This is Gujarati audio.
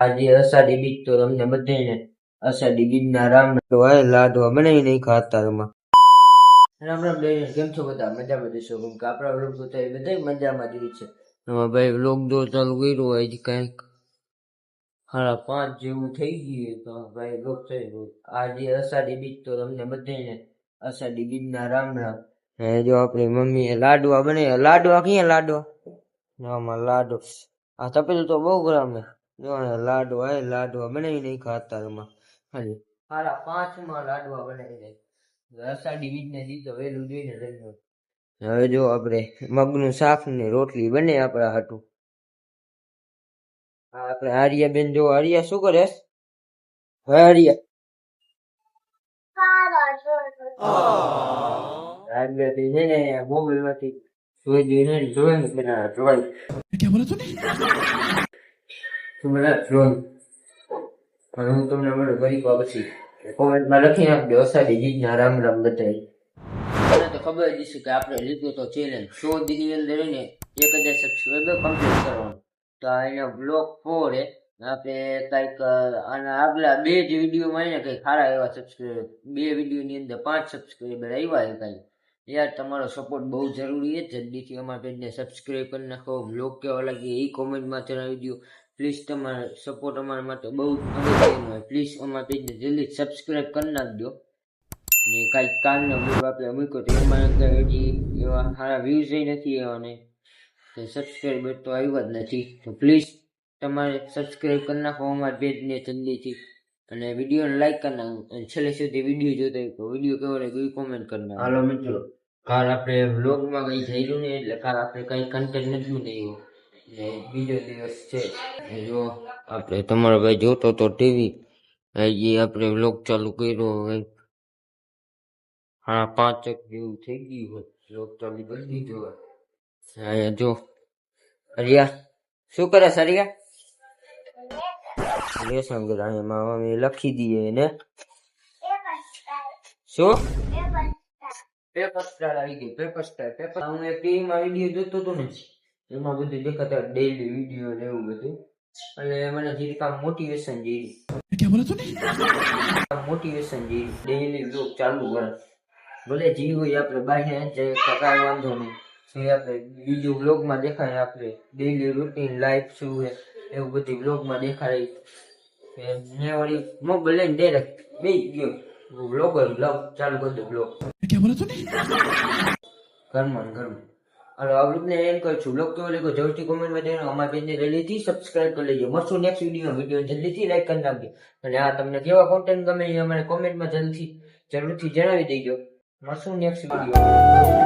આજે અષાઢી બીજ તો તમને બધાને અષાઢી બીજના રામ લાડવા બનાવી નહીં ખાતા એમાં. રામ રામ લઈને કેમ છો બધા? મજામાં જશો કેમ કે આપણા વ્લોગ તો થાય બધા મજામાં જ છે. એમાં ભાઈ વ્લોગ જો ચાલુ કર્યો હોય કંઈક 5:30 જેવું થઈ ગયું તો ભાઈ વ્લોગ થઈ ગયો. આજે અષાઢી બીજ તો તમને બધાને અષાઢી બીજના રામ રામ. જો આપણી મમ્મીએ લાડવા બનાવ્યા. લાડવા ક્યાં લાડવા? આમાં લાડુ આ તપેલું તો બહુ ગરમ છે. જો લાડવા બનાવી નહીં ખાતા એમાં. હાજી 5:30 લાડવા બનાવી દે. અષાઢી બીજ ને દી તો વહેલું જોઈને લઈને. હવે જો આપણે મગનું શાક ને રોટલી બને આપણા હાટું. આપણે આર્યાબેન જો આર્યા શું કરે? હવે આર્યા છે ને મોબાઈલ માંથી જોઈ ને પેલા જોવાય. क्या बोला तूने? હું તમને મળે ગરીબ પછી કોમેન્ટમાં લખી નાખજો અષાઢી બીજના રામ રામ બધાય. મને તો ખબર જ છે કે આપણે લીધું તો ચેલેન્જ 100 દીની અંદર ને 1000 સબસ્ક્રાઈબર કમ્પ્લીટ કરવાનું. તો એના બ્લોગ 4 આપણે કંઈક આના આગલા 2 જ વિડીયોમાં એને કંઈક સારા એવા સબસ્ક્રાઈબર 2 વિડીયોની અંદર 5 સબસ્ક્રાઈબર આવ્યા કંઈ. યાર તમારો સપોર્ટ બહુ જરૂરી છે. જલ્દીથી અમારા પેજને સબસ્ક્રાઈબ કરી નાખો. બ્લોગ કેવા લાગે એ કોમેન્ટમાં જણાવી દો પ્લીઝ. તમારો સપોર્ટ અમારા માટે બહુ અગત્યનો હોય. પ્લીઝ અમારા પેજને જલ્દી સબસ્ક્રાઈબ કરી નાખજો. ને કાંઈક કાલનો બ્લોગ આપણે મૂક્યો તો એમાં અંદર હજી એવા સારા વ્યૂઝ નથી અને સબસ્ક્રાઈબર તો આવ્યા જ નથી. તો પ્લીઝ તમારે સબસ્ક્રાઈબ કરી નાખો અમારા પેજને જલ્દીથી અને વિડીયોને લાઈક કરી નાખો. અને છેલ્લે સુધી વિડીયો જોતા હોય તો વિડીયો કેવો લાગ્યો એ કોમેન્ટ કરી નાખો. હાલો મિત્રો, કાલ આપણે વ્લોગમાં કંઈ થયેલું નહીં એટલે કાલ આપણે કંઈ કન્ટેન્ટ નથી બનાવ્યું ને બીજો દિવસ છે. જો આપણે તમારો ભાઈ જોતો તો ટીવી હજી આપણે વ્લોગ ચાલુ કર્યો હવે 5 જેવું થઈ ગયું હોય. વ્લોગ ચાલુ કરી દીધો હોય. અહીંયા જો હરિયા શું કરે સરિયા? લેસન કરે. અહીંયા મમ્મી લખી દઈએ ને શું પેપર સ્ટાર આવી ગઈ. પેપર સ્ટાર હું એક ટીવીમાં વિડીયો જોતો હતો ને એમાં બધું દેખાતા ડેઈલી વિડીયો ને એવું બધું. અને મને જીરી કામ મોટિવેશન જેવી ડેઈલી વ્લોગ ચાલુ કરે. ભલે જી હોય આપણે બહાર કાંઈ વાંધો નહીં. આપણે બીજું વ્લોગમાં દેખાય આપણે ડેઈલી રૂટીન લાઈફ શું છે એવું બધી વ્લોગમાં દેખાય. મેં વળી મોબાઈલ લઈને ડાયરેક્ટ બેસી ગયો વ્લોગ ચાલુ કરી દો. વ્લોગ ઘરમાં હાલો આ વ્લોગને એન્ડ કરું છું. વ્લોગ કેવો લાગ્યો જરૂરથી કોમેન્ટમાં જણાવો. અમારા પેજને જલ્દીથી સબસ્ક્રાઈબ કરી લેજો. મળશું નેક્સ્ટ વિડીયો જલ્દીથી લાઈક કરી નાખજો. અને આ તમને કેવા કોન્ટેન્ટ ગમે એ અમારે કોમેન્ટમાં જરૂરથી જણાવી દેજો. મળશું નેક્સ્ટ વિડીયો.